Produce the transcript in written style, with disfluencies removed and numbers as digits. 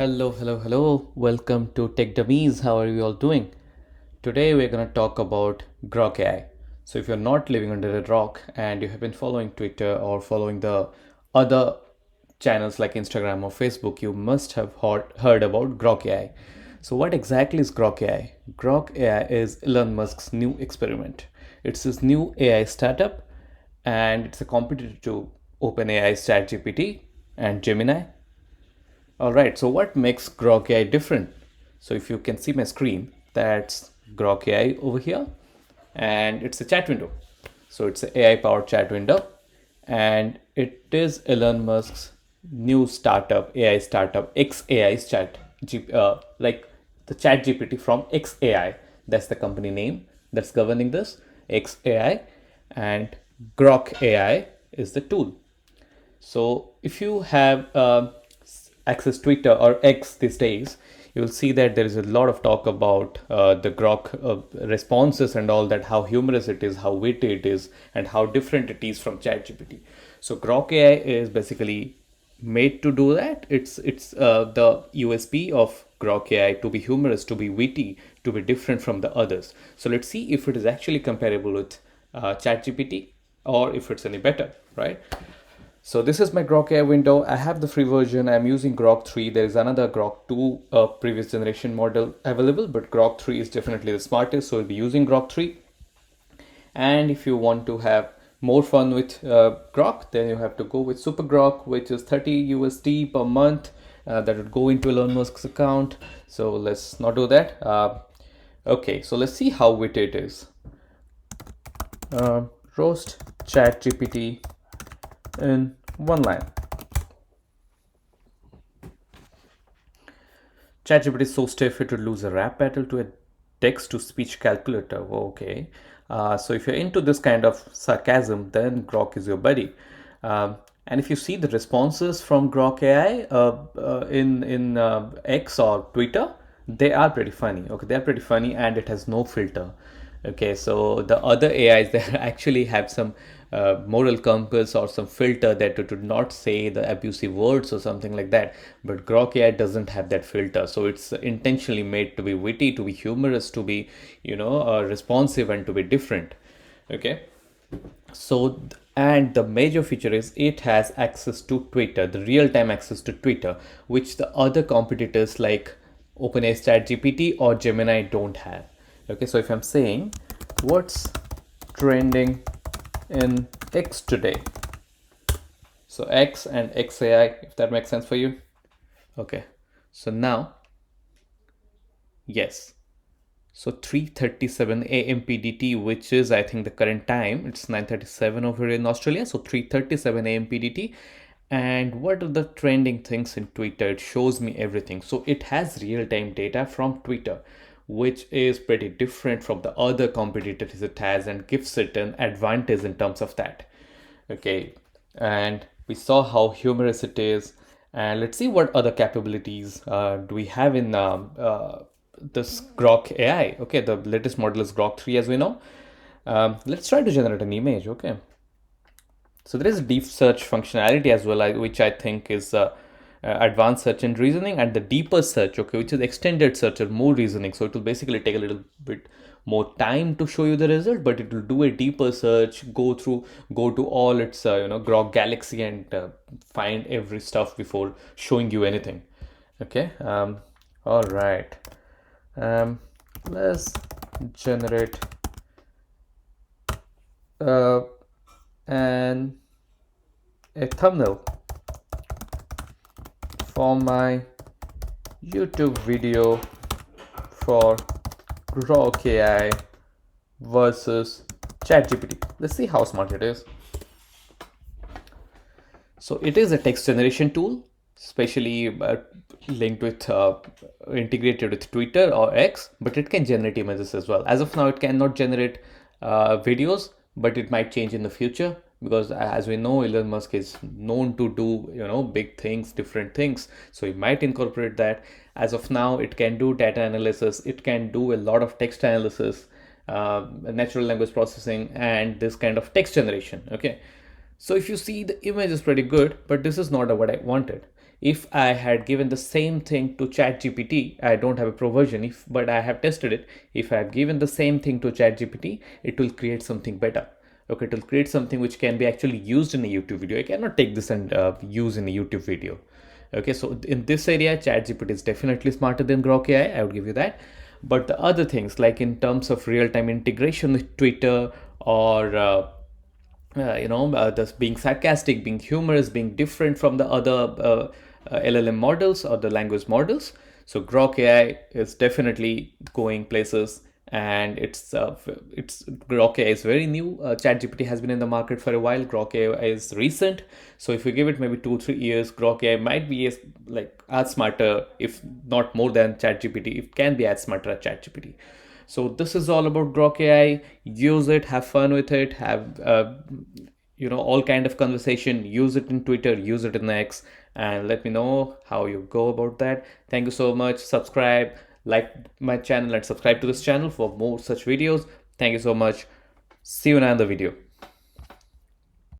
Hello, hello, hello. Welcome to Tech Dummies. How are you all doing? Today we're going to talk about GROK AI. So if you're not living under a rock and you have been following Twitter or following the other channels like Instagram or Facebook, you must have heard about GROK AI. So what exactly is GROK AI? GROK AI is Elon Musk's new experiment. It's his new AI startup and it's a competitor to OpenAI's ChatGPT and Gemini. All right, so what makes GROK AI different? So if you can see my screen, that's GROK AI over here, and it's a chat window. So it's an AI powered chat window, and it is Elon Musk's new startup, AI startup, XAI's like the chat GPT from XAI. That's the company name that's governing this, XAI, and GROK AI is the tool. So if you have access Twitter or X these days, you'll see that there is a lot of talk about the Grok responses and all that, how humorous it is, how witty it is, and how different it is from ChatGPT. So Grok AI is basically made to do that. It's the USP of Grok AI to be humorous, to be witty, to be different from the others. So let's see if it is actually comparable with ChatGPT or if it's any better, right? So this is my Grok AI window. I have the free version. I'm using Grok 3. There is another Grok 2 previous generation model available, but Grok 3 is definitely the smartest. So we'll be using Grok 3. And if you want to have more fun with Grok, then you have to go with Super Grok, which is 30 USD per month. That would go into Elon Musk's account. So let's not do that. Okay, so let's see how witty it is. Roast ChatGPT in one line. ChatGPT is so stiff it would lose a rap battle to a text to speech calculator. Okay. So if you're into this kind of sarcasm, then Grok is your buddy. And if you see the responses from Grok AI in X or Twitter, they are pretty funny. Okay, they're pretty funny, and it has no filter. Okay, so the other AIs they actually have some moral compass or some filter that it would not say the abusive words or something like that. But Grok AI doesn't have that filter, so it's intentionally made to be witty, to be humorous, to be responsive, and to be different. Okay, so and the major feature is it has access to Twitter, the real-time access to Twitter, which the other competitors like OpenAI's ChatGPT or Gemini don't have. Okay, so if I'm saying what's trending in X today, so X and XAI, if that makes sense for you. Okay, so now, yes, so 3:37 a.m. PDT, which is I think the current time. It's 9:37 over here in Australia. So 3:37 a.m. PDT. And what are the trending things in Twitter? It shows me everything. So it has real-time data from Twitter, which is pretty different from the other competitors it has and gives it an advantage in terms of that. Okay, and we saw how humorous it is. And let's see what other capabilities do we have in this Grok AI. Okay, the latest model is Grok 3 as we know. Let's try to generate an image. Okay, so there is a deep search functionality as well, which I think is advanced search and reasoning, and the deeper search, okay, which is extended search or more reasoning. So it will basically take a little bit more time to show you the result, but it will do a deeper search, go to all its Grok Galaxy and find every stuff before showing you anything. Okay. All right. Let's generate and a thumbnail for my YouTube video for GROK AI versus ChatGPT. Let's see how smart it is. So it is a text generation tool, especially linked with integrated with Twitter or X, but it can generate images as well. As of now, it cannot generate videos, but it might change in the future because as we know, Elon Musk is known to do big things, different things. So he might incorporate that. As of now, it can do data analysis. It can do a lot of text analysis, natural language processing, and this kind of text generation. Okay. So if you see, the image is pretty good, but this is not what I wanted. if I had given the same thing to ChatGPT, I don't have a pro version, but I have tested it. If I have given the same thing to ChatGPT, it will create something better. Okay, it will create something which can be actually used in a YouTube video. I cannot take this and use in a YouTube video. Okay, so in this area, ChatGPT is definitely smarter than GROK AI. I would give you that. But the other things, like in terms of real-time integration with Twitter, or this being sarcastic, being humorous, being different from the other LLM models or the language models. So GROK AI is definitely going places, and it's GROK AI is very new. ChatGPT has been in the market for a while. GROK AI is recent. So if you give it maybe 2-3 years, GROK AI might be as smarter, if not more than ChatGPT. It can be as smarter as ChatGPT. So this is all about GROK AI. Use it, have fun with it, have all kind of conversation. Use it in Twitter, use it in X, and let me know how you go about that. Thank you so much. Subscribe, like my channel, and subscribe to this channel for more such videos. Thank you so much. See you in another video.